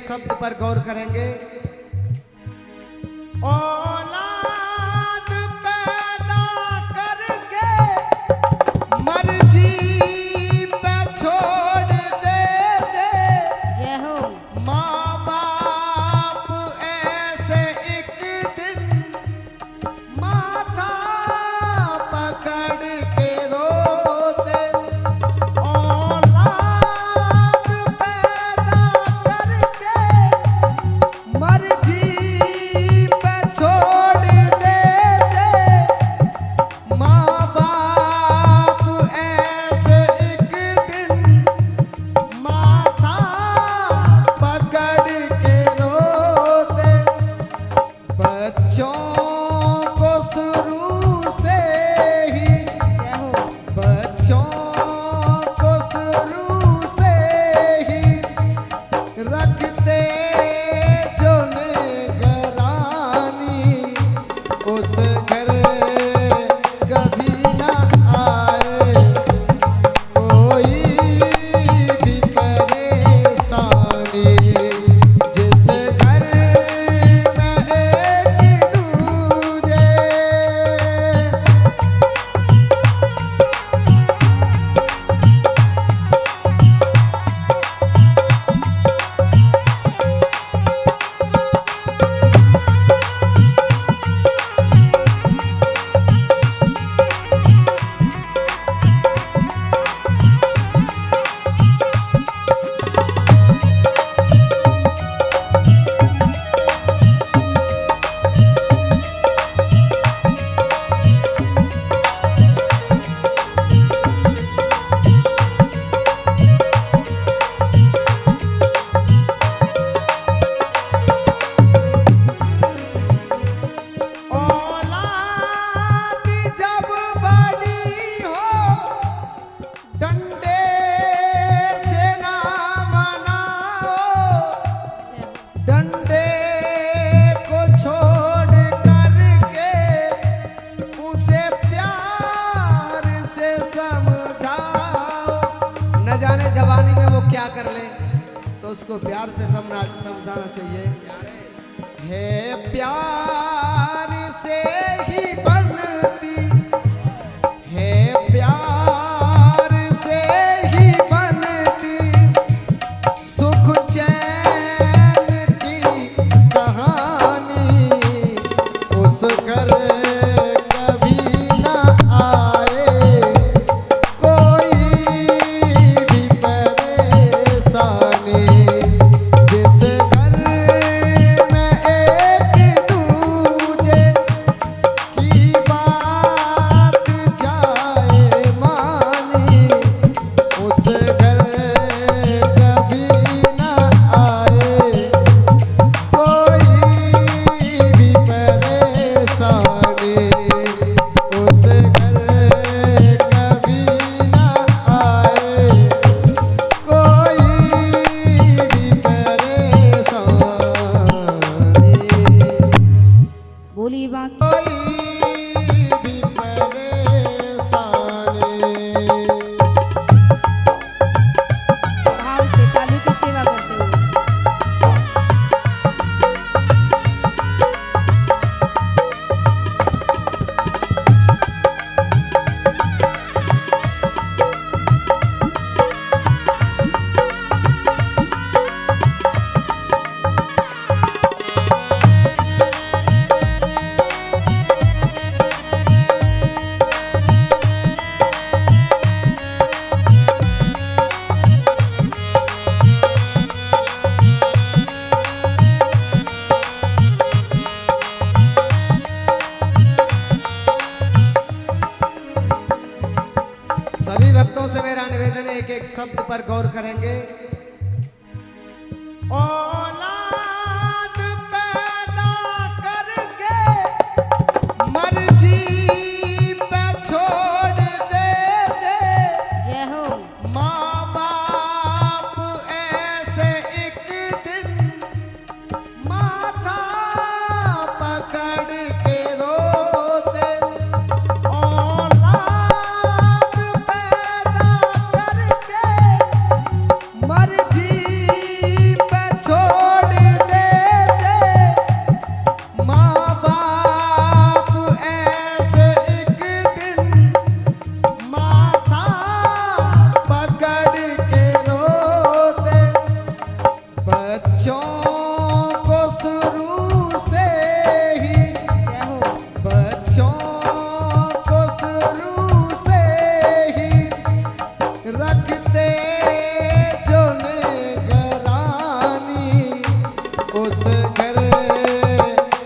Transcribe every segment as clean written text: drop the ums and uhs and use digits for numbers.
शब्द पर गौर करेंगे। औलाद पैदा करके मर्जी पे छोड़ दे दे, जय हो। माँ बाप ऐसे एक दिन माथा पकड़ के रोते। औलाद पैदा करके मर्जी पे छोड़ दे दे, माँ बाप ऐसे एक दिन माथा पकड़ के रोते। बच्चों को शुरू से ही, जय हो। बच्चों को शुरू से ही रखते जो निगरानी, उस घर कभी न आए कोई भी परेशानी। जिस घर में एक दूजे औलाद जब बड़ी हो डंडे से ना मनाओ, डंडे को छोड़ करके उसे प्यार से समझाओ। न जाने जवानी में वो क्या कर ले, तो उसको प्यार से समझाना चाहिए। है प्यार से ही बनती, है प्यार से ही बनती सुख चैन की कहानी। उस घर कभी न आए कोई भी परेशानी। जिस घर में एक दूजे की बात जाए मानी, उस घर कभी न आए कोई भी परेशानी। उस घर कभी न आए कोई भी परेशानी। बोली बाकी कोई भी परेशानी। भाव से ताली की सेवा करते हुए। सभी भक्तों से मेरा निवेदन है, एक एक शब्द पर गौर करेंगे। औलाद पैदा करके मर्जी पे छोड़ दे दे, जय हो। माँ बाप ऐसे एक दिन माथा पकड़ के रोते। औलाद पैदा करके मर्जी घर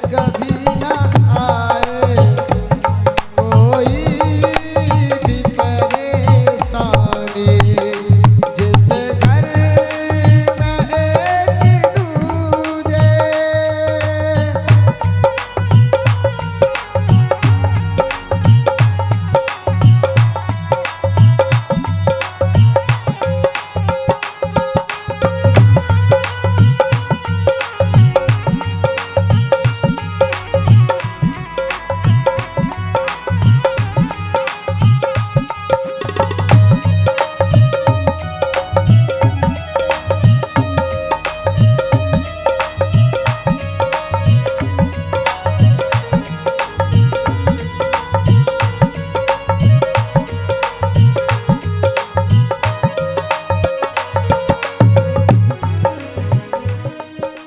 कभी न आए कोई भी परेशानी, जिस घर में एक दूजे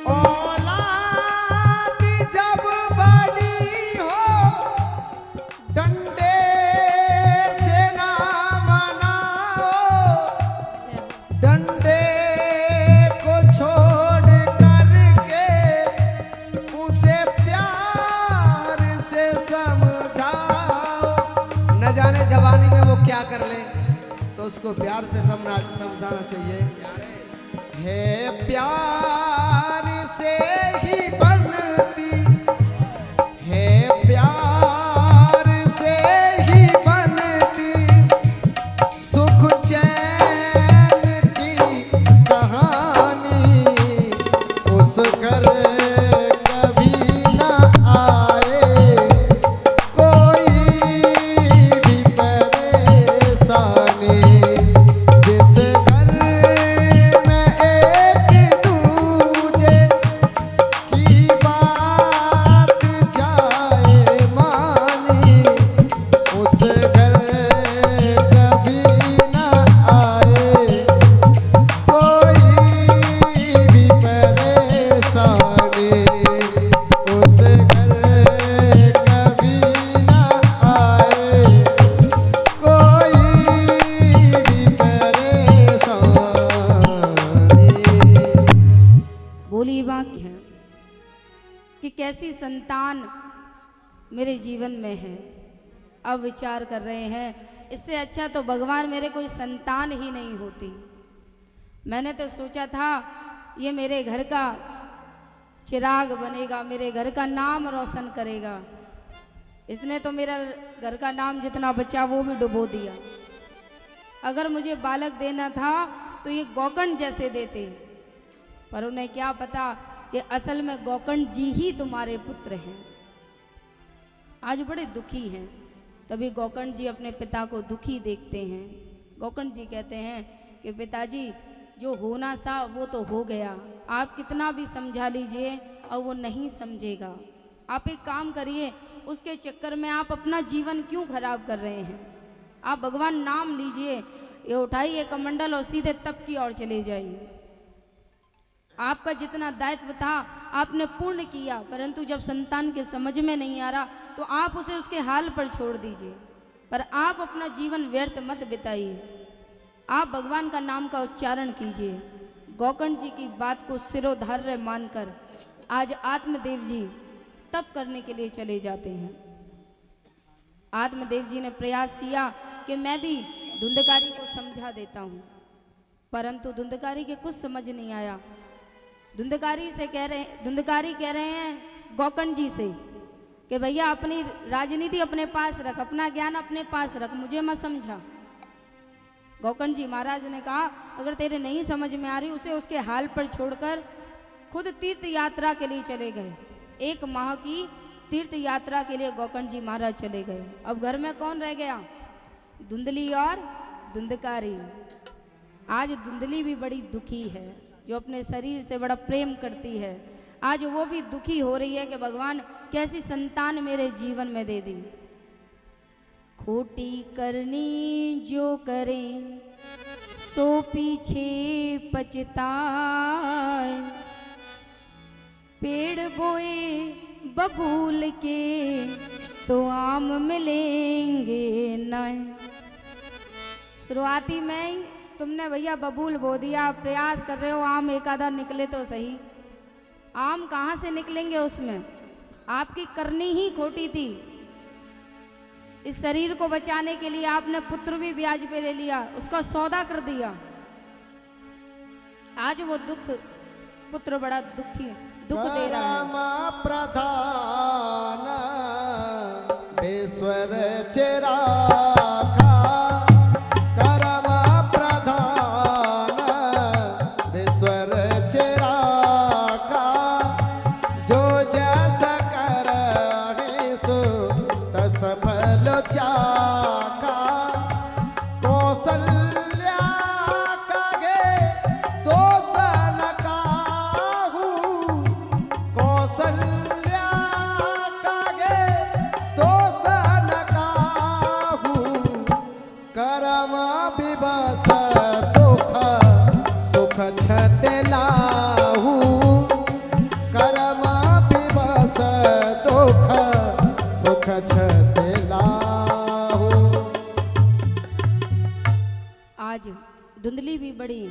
औलाद जब बड़ी हो डंडे से ना मनाओ, डंडे को छोड़ करके उसे प्यार से समझाओ। न जाने जवानी में वो क्या कर ले, तो उसको प्यार से समझाना चाहिए। है प्यार से ही बनती, है प्यार से ही बनती सुख चैन की कहानी, उस घर कभी न आए कोई भी परेशानी, जिस घर में एक दूजे की बात जाए मानी, उस घर कभी न आए कोई भी परेशानी, उस घर कभी न आए कोई भी परेशानी। बोली वाक्य है कि कैसी संतान मेरे जीवन में है। अब विचार कर रहे हैं, इससे अच्छा तो भगवान मेरे कोई संतान ही नहीं होती। मैंने तो सोचा था ये मेरे घर का चिराग बनेगा, मेरे घर का नाम रोशन करेगा। इसने तो मेरा घर का नाम जितना बचा वो भी डुबो दिया। अगर मुझे बालक देना था तो ये गोकर्ण जैसे देते, पर उन्हें क्या पता कि असल में गोकर्ण जी ही तुम्हारे पुत्र हैं। आज बड़े दुखी हैं। तभी गोकर्ण जी अपने पिता को दुखी देखते हैं। गोकर्ण जी कहते हैं कि पिताजी, जो होना था वो तो हो गया, आप कितना भी समझा लीजिए और वो नहीं समझेगा। आप एक काम करिए, उसके चक्कर में आप अपना जीवन क्यों खराब कर रहे हैं। आप भगवान नाम लीजिए, ये उठाइए कमंडल और सीधे तप की ओर चले जाइए। आपका जितना दायित्व था आपने पूर्ण किया, परंतु जब संतान के समझ में नहीं आ रहा तो आप उसे उसके हाल पर छोड़ दीजिए, पर आप अपना जीवन व्यर्थ मत बिताइए। आप भगवान का नाम का उच्चारण कीजिए। गोकर्ण जी की बात को सिरोधार्य मानकर आज आत्मदेव जी तप करने के लिए चले जाते हैं। आत्मदेव जी ने प्रयास किया कि मैं भी धुंधकारी को समझा देता हूँ, परंतु धुंधकारी के कुछ समझ नहीं आया। धुंधकारी कह रहे हैं गोकर्ण जी से कि भैया अपनी राजनीति अपने पास रख, अपना ज्ञान अपने पास रख, मुझे मत समझा। गोकर्ण जी महाराज ने कहा अगर तेरे नहीं समझ में आ रही, उसे उसके हाल पर छोड़कर खुद तीर्थ यात्रा के लिए चले गए। 1 माह की तीर्थ यात्रा के लिए गोकर्ण जी महाराज चले गए। अब घर में कौन रह गया? धुंधली और धुंधकारी। आज धुंधली भी बड़ी दुखी है, जो अपने शरीर से बड़ा प्रेम करती है। आज वो भी दुखी हो रही है कि भगवान कैसी संतान मेरे जीवन में दे दी। खोटी करनी जो करें सो पीछे पछताए, पेड़ बोए बबूल के तो आम मिलेंगे न। शुरुआती में ही तुमने भैया बबूल बो दिया, प्रयास कर रहे हो आम एक आधा निकले तो सही, आम कहाँ से निकलेंगे उसमें? आपकी करनी ही खोटी थी। इस शरीर को बचाने के लिए आपने पुत्र भी ब्याज पे ले लिया, उसका सौदा कर दिया। आज वो दुख, पुत्र बड़ा दुख दे रहा है। प्रधान ईश्वर चिरा आज धुंधली भी बड़ी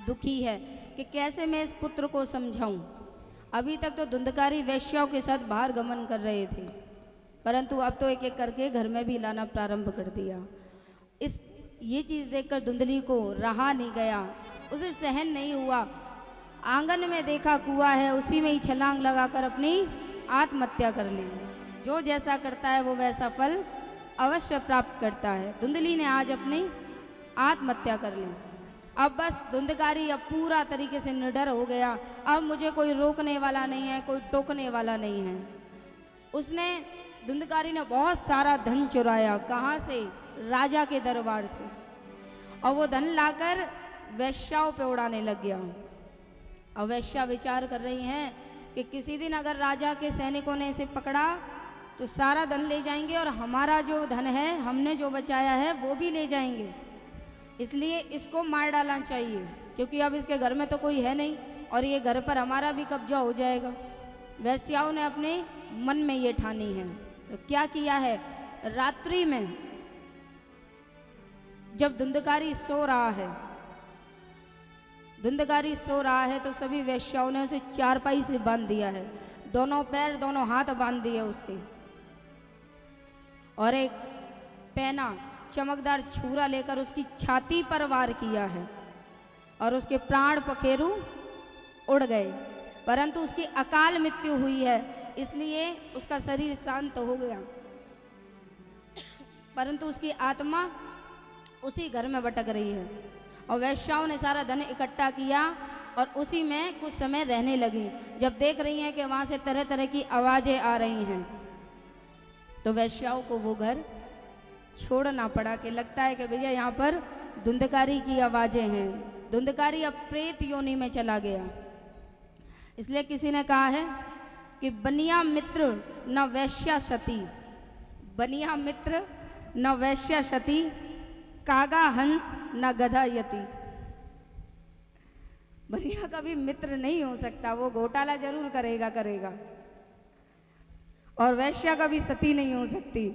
दुखी है कि कैसे मैं इस पुत्र को समझाऊं। अभी तक तो धुंधकारी वैश्याओं के साथ बाहर गमन कर रहे थे, परंतु अब तो एक एक करके घर में भी लाना प्रारंभ कर दिया। ये चीज़ देखकर धुंधली को रहा नहीं गया, उसे सहन नहीं हुआ। आंगन में देखा कुआं है, उसी में ही छलांग लगाकर अपनी आत्महत्या कर ली। जो जैसा करता है वो वैसा फल अवश्य प्राप्त करता है। धुंधली ने आज अपनी आत्महत्या कर ली। अब बस धुंधकारी अब पूरा तरीके से निडर हो गया। अब मुझे कोई रोकने वाला नहीं है, कोई टोकने वाला नहीं है। उसने धुंधकारी ने बहुत सारा धन चुराया। कहाँ से? राजा के दरबार से। और वो धन लाकर वैश्याओं पे उड़ाने लग गया। और वैश्या विचार कर रही हैं कि किसी दिन अगर राजा के सैनिकों ने इसे पकड़ा तो सारा धन ले जाएंगे और हमारा जो धन है, हमने जो बचाया है, वो भी ले जाएंगे। इसलिए इसको मार डालना चाहिए, क्योंकि अब इसके घर में तो कोई है नहीं और ये घर पर हमारा भी कब्जा हो जाएगा। वैश्याओं ने अपने मन में ये ठानी है। तो क्या किया है? रात्रि में जब धुंधकारी सो रहा है तो सभी वैश्याओं ने उसे चारपाई से बांध दिया है। दोनों पैर, दोनों हाथ बांध दिए उसके, और एक पैना चमकदार छुरा लेकर उसकी छाती पर वार किया है और उसके प्राण पखेरु उड़ गए। परंतु उसकी अकाल मृत्यु हुई है, इसलिए उसका शरीर शांत हो गया, परंतु उसकी आत्मा उसी घर में भटक रही है। और वैश्याओं ने सारा धन इकट्ठा किया और उसी में कुछ समय रहने लगी। जब देख रही हैं कि वहाँ से तरह तरह की आवाज़ें आ रही हैं, तो वैश्याओं को वो घर छोड़ना पड़ा। कि लगता है कि भैया यहाँ पर धुंधकारी की आवाज़ें हैं। धुंधकारी अब प्रेत योनि में चला गया। इसलिए किसी ने कहा है कि बनिया मित्र न वैश्या सती, बनिया मित्र न वैश्या सती, कागा हंस न गधा यति। बनिया कभी मित्र नहीं हो सकता, वो घोटाला जरूर करेगा, और वैश्या कभी सती नहीं हो सकती,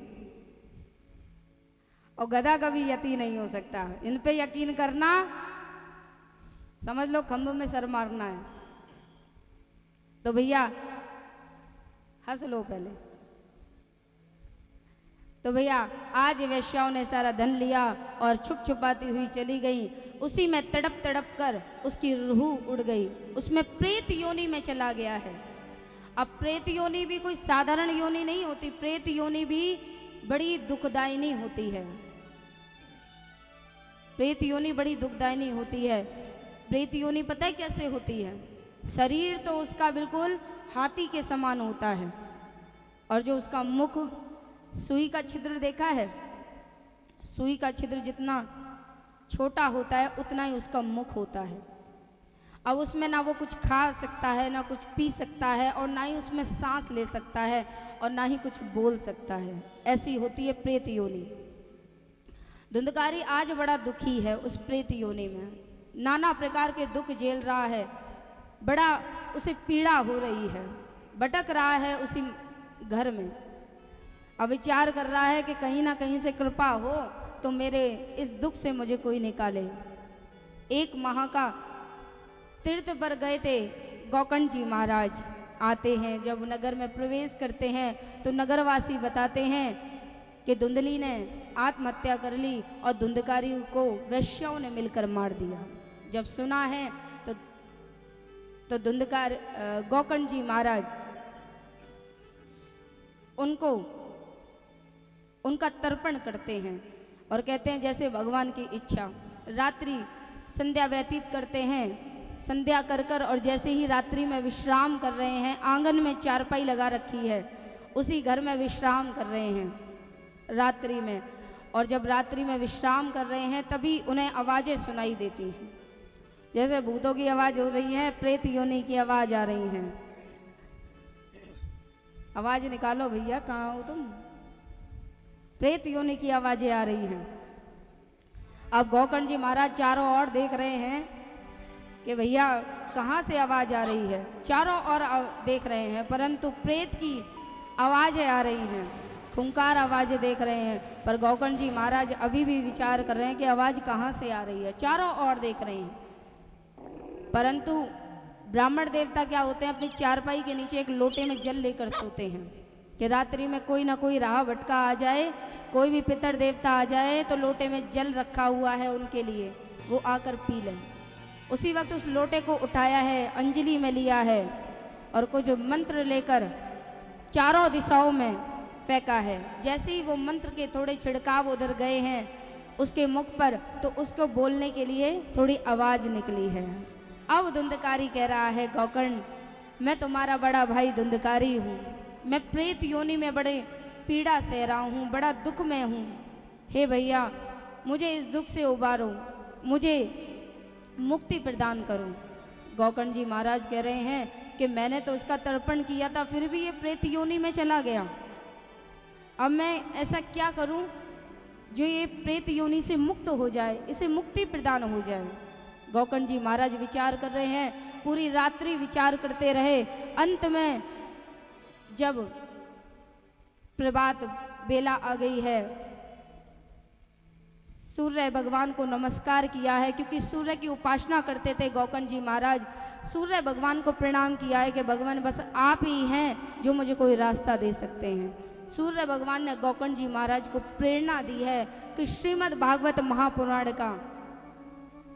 और गधा कभी यति नहीं हो सकता। इन पे यकीन करना समझ लो खंभ में सर मारना है। तो भैया हंस लो पहले। तो भैया आज वैश्याओं ने सारा धन लिया और छुप छुपाती हुई चली गई। उसी में तड़प तड़प कर उसकी रूह उड़ गई, उसमें प्रेत योनि में चला गया है। अब प्रेत योनि भी कोई साधारण योनि नहीं होती, प्रेत योनि भी बड़ी दुखदायिनी होती है। प्रेत योनि बड़ी दुखदायिनी होती है। प्रेत योनि पता है कैसे होती है? शरीर तो उसका बिल्कुल हाथी के समान होता है, और जो उसका मुख, सुई का छिद्र देखा है? सुई का छिद्र जितना छोटा होता है उतना ही उसका मुख होता है। अब उसमें ना वो कुछ खा सकता है, ना कुछ पी सकता है, और ना ही उसमें सांस ले सकता है, और ना ही कुछ बोल सकता है। ऐसी होती है प्रेत योनि। धुंधकारी आज बड़ा दुखी है उस प्रेत योनि में, नाना प्रकार के दुख झेल रहा है, बड़ा उसे पीड़ा हो रही है, भटक रहा है उसी घर में। अब विचार कर रहा है कि कहीं ना कहीं से कृपा हो तो मेरे इस दुख से मुझे कोई निकाले। एक माह का तीर्थ पर गए थे, गौकर्ण जी महाराज आते हैं। जब नगर में प्रवेश करते हैं तो नगरवासी बताते हैं कि धुंधली ने आत्महत्या कर ली और धुंधकारी को वैश्याओं ने मिलकर मार दिया। जब सुना है तो धुंधकार गौकर्ण जी महाराज उनका तर्पण करते हैं और कहते हैं जैसे भगवान की इच्छा। रात्रि संध्या व्यतीत करते हैं, संध्या कर कर और जैसे ही रात्रि में विश्राम कर रहे हैं, आंगन में चारपाई लगा रखी है, उसी घर में विश्राम कर रहे हैं रात्रि में। और जब रात्रि में विश्राम कर रहे हैं तभी उन्हें आवाज़ें सुनाई देती हैं, जैसे भूतों की आवाज़ हो रही है, प्रेत योनि की आवाज़ आ रही हैं। आवाज़ निकालो भैया, कहाँ हो तुम? प्रेत योनि की आवाज़ें आ रही हैं। अब गौकर्ण जी महाराज चारों ओर देख रहे हैं कि भैया कहाँ से आवाज़ आ रही है। चारों ओर देख रहे हैं परंतु प्रेत की आवाज़ें आ रही हैं, खूंखार आवाज़ें देख रहे हैं। पर गौकर्ण जी महाराज अभी भी विचार कर रहे हैं कि आवाज़ कहाँ से आ रही है। चारों ओर देख रहे हैं परंतु ब्राह्मण देवता क्या होते हैं, अपनी चारपाई के नीचे एक लोटे में जल लेकर सोते हैं कि रात्रि में कोई ना कोई राह भटका आ जाए, कोई भी पितर देवता आ जाए तो लोटे में जल रखा हुआ है उनके लिए, वो आकर पी लें। उसी वक्त उस लोटे को उठाया है, अंजलि में लिया है और कुछ मंत्र लेकर चारों दिशाओं में फेंका है। जैसे ही वो मंत्र के थोड़े छिड़काव उधर गए हैं उसके मुख पर, तो उसको बोलने के लिए थोड़ी आवाज़ निकली है। अब धुंधकारी कह रहा है, गौकर्ण मैं तुम्हारा बड़ा भाई धुंधकारी हूँ, मैं प्रेत योनि में बड़े पीड़ा सह रहा हूँ, बड़ा दुख में हूँ। हे भैया मुझे इस दुख से उबारो, मुझे मुक्ति प्रदान करो। गौकर्ण जी महाराज कह रहे हैं कि मैंने तो उसका तर्पण किया था, फिर भी ये प्रेत योनि में चला गया। अब मैं ऐसा क्या करूं जो ये प्रेत योनि से मुक्त हो जाए, इसे मुक्ति प्रदान हो जाए। गौकर्ण जी महाराज विचार कर रहे हैं, पूरी रात्रि विचार करते रहे। अंत में जब प्रभात बेला आ गई है, सूर्य भगवान को नमस्कार किया है, क्योंकि सूर्य की उपासना करते थे गौकर्ण जी महाराज। सूर्य भगवान को प्रणाम किया है कि भगवान बस आप ही हैं जो मुझे कोई रास्ता दे सकते हैं। सूर्य भगवान ने गौकर्ण जी महाराज को प्रेरणा दी है कि श्रीमद् भागवत महापुराण का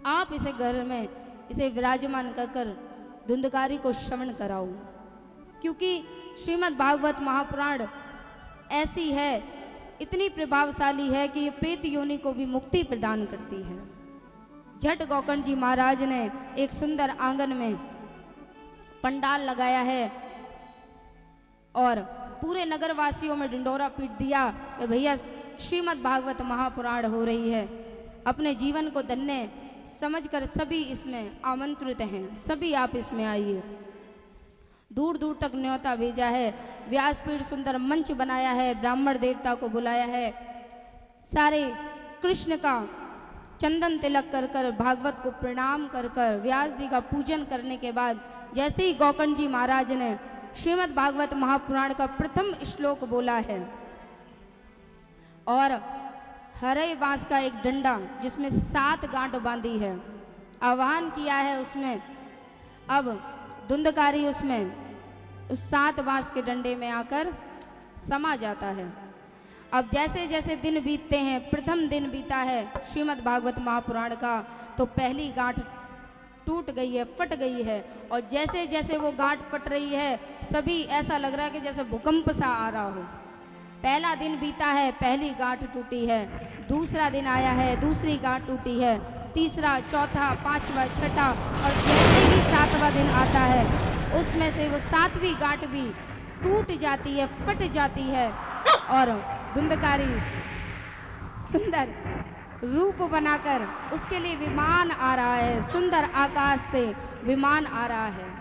आप इसे घर में इसे विराजमान कर धुंधकारी को श्रवण कराओ, क्योंकि श्रीमद् भागवत महापुराण ऐसी है, इतनी प्रभावशाली है कि ये प्रेत योनि को भी मुक्ति प्रदान करती है। झट गौकर्ण जी महाराज ने एक सुंदर आंगन में पंडाल लगाया है और पूरे नगरवासियों में ढिंडोरा पीट दिया कि भैया श्रीमद् भागवत महापुराण हो रही है। अपने जीवन को धन्य समझकर सभी इसमें आमंत्रित हैं, सभी आप इसमें आइए। दूर दूर तक न्योता भेजा है, व्यासपीठ सुंदर मंच बनाया है, ब्राह्मण देवता को बुलाया है। सारे कृष्ण का चंदन तिलक कर कर, भागवत को प्रणाम कर कर, व्यास जी का पूजन करने के बाद जैसे ही गौकर्ण जी महाराज ने श्रीमद् भागवत महापुराण का प्रथम श्लोक बोला है और हरे बांस का एक डंडा जिसमें 7 गांठ बांधी है आह्वान किया है, उसमें अब धुंधकारी उसमें उस 7 बांस के डंडे में आकर समा जाता है। अब जैसे जैसे दिन बीतते हैं, प्रथम दिन बीता है श्रीमद् भागवत महापुराण का, तो पहली गांठ टूट गई है, फट गई है और जैसे जैसे वो गांठ फट रही है सभी ऐसा लग रहा है कि जैसे भूकंप सा आ रहा हो। पहला दिन बीता है, पहली गांठ टूटी है, दूसरा दिन आया है, दूसरी गांठ टूटी है, तीसरा, चौथा, पांचवा, छठा और जैसे ही 7वां दिन आता है उसमें से वो 7वीं गांठ भी टूट जाती है, फट जाती है और धुंधकारी सुंदर रूप बनाकर उसके लिए विमान आ रहा है, सुंदर आकाश से विमान आ रहा है।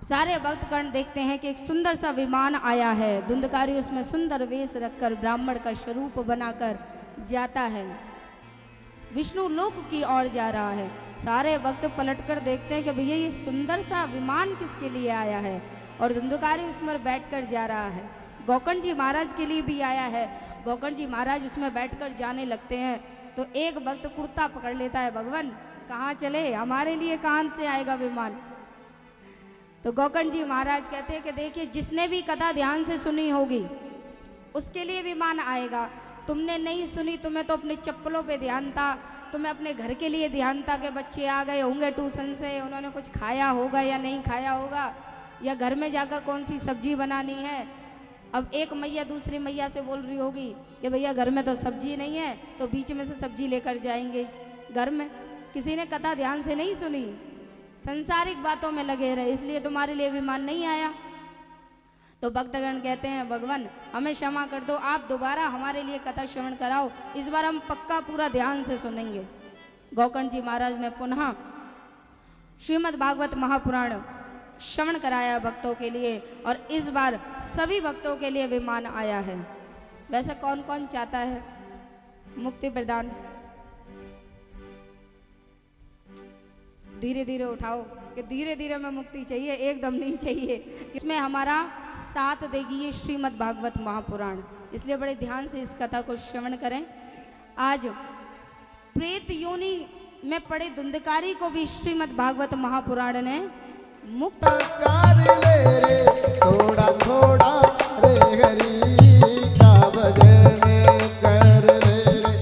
सारे भक्तगण देखते हैं कि एक सुंदर सा विमान आया है। धुंधकारी उसमें सुंदर वेश रखकर ब्राह्मण का स्वरूप बनाकर जाता है, विष्णु लोक की ओर जा रहा है। सारे भक्त पलटकर देखते हैं कि भैया ये सुंदर सा विमान किसके लिए आया है, और धुंधकारी उसमें बैठकर जा रहा है। गौकर्ण जी महाराज के लिए भी आया है। गौकर्ण जी महाराज उसमें बैठकर जाने लगते हैं तो एक भक्त कुर्ता पकड़ लेता है, भगवान कहाँ चले, हमारे लिए कहाँ से आएगा विमान। तो गौकर्ण जी महाराज कहते हैं कि देखिए, जिसने भी कथा ध्यान से सुनी होगी उसके लिए विमान आएगा। तुमने नहीं सुनी, तुम्हें तो अपनी चप्पलों पे ध्यान था, तुम्हें अपने घर के लिए ध्यान था कि बच्चे आ गए होंगे ट्यूशन से, उन्होंने कुछ खाया होगा या नहीं खाया होगा, या घर में जाकर कौन सी सब्जी बनानी है। अब एक मैया दूसरी मैया से बोल रही होगी कि भैया घर में तो सब्जी नहीं है, तो बीच में से सब्जी लेकर जाएंगे घर में। किसी ने कथा ध्यान से नहीं सुनी, संसारिक बातों में लगे रहे, इसलिए तुम्हारे लिए विमान नहीं आया। तो भक्तगण कहते हैं भगवान हमें क्षमा कर दो, आप दोबारा हमारे लिए कथा श्रवण कराओ, इस बार हम पक्का पूरा ध्यान से सुनेंगे। गौकर्ण जी महाराज ने पुनः श्रीमद् भागवत महापुराण श्रवण कराया भक्तों के लिए, और इस बार सभी भक्तों के लिए विमान आया है। वैसे कौन कौन चाहता है मुक्ति प्रदान? धीरे धीरे उठाओ कि धीरे धीरे में मुक्ति चाहिए, एकदम नहीं चाहिए। इसमें हमारा साथ देगी ये श्रीमद् भागवत महापुराण, इसलिए बड़े ध्यान से इस कथा को श्रवण करें। आज प्रेत योनि में पड़े धुंधकारी को भी श्रीमद् भागवत महापुराण ने मुक्त कर ले रे, थोड़ा थोड़ा रे हरि का भजन कर ले रे,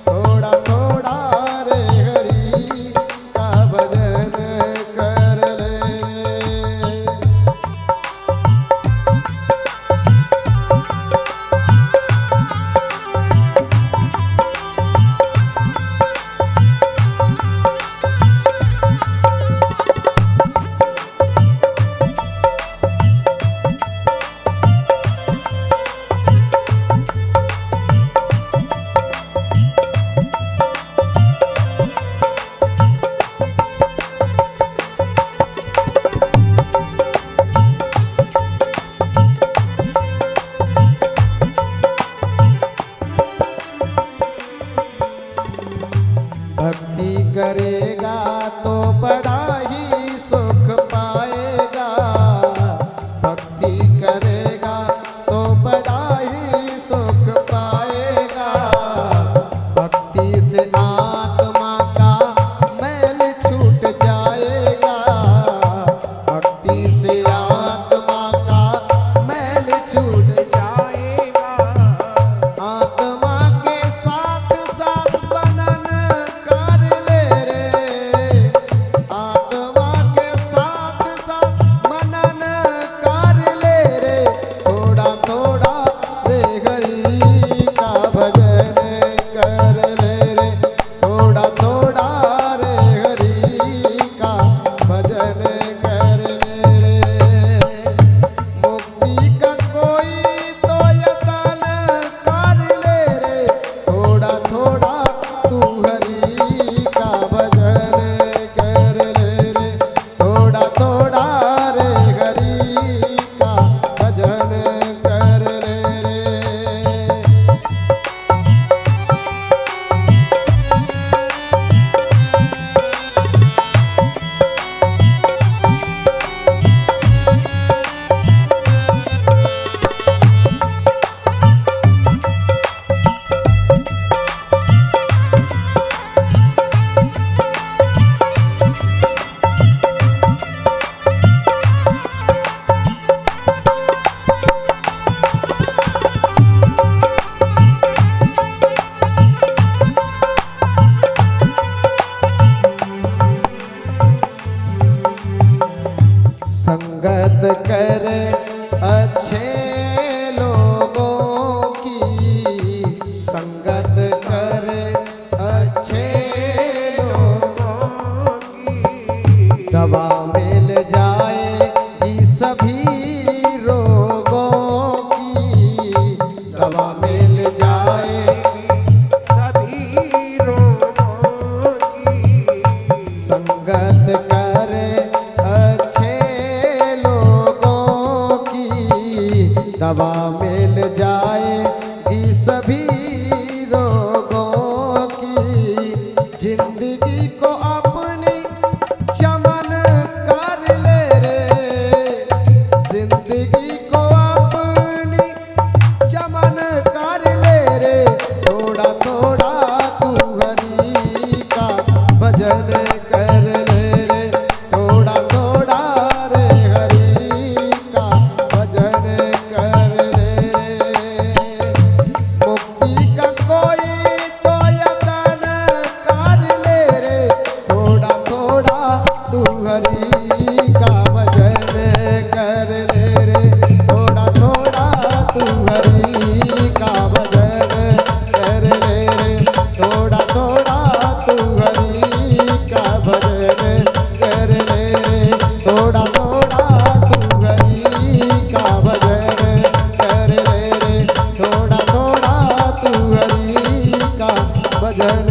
थोड़ा थोड़ा रे हरि का भजन कर ले रे। भक्ति करेगा तो बड़ा ही सुख पाएगा, भक्ति करेगा तो बड़ा ही सुख पाएगा। भक्ति से आत्मा का मैल छूट जाएगा, भक्ति से आत्मा का मैल छूट जाएगा। आत्मा के साथ साथ बनन कर ले रे, आत्मा के साथ साथ मनन कर ले रे, थोड़ा थोड़ा रे हरि का भजन कर ले रे, थोड़ा थोड़ा रे हरि का भजन कर ले रे। मुक्ति का कोई तो यतन कर ले रे, थोड़ा थोड़ा तू हरि का भजन कर ले रे, थोड़ा थोड़ा रे हरि का भजन कर ले रे। संगत कर अच्छे लोगों की, संगत कर अच्छे लोगों की, दवा मिल जाएगी सभी रोगों की, दवा मिल जाएगी सभी रोगों की। संगत कर अच्छे लोगों की, दवा मिल जाएगी सभी रोगों की। जिंदगी को अपनी चमन कर ले रे, जिंदगी को अपनी चमन कर ले रे, थोड़ा थोड़ा तू हरि का भजन भजन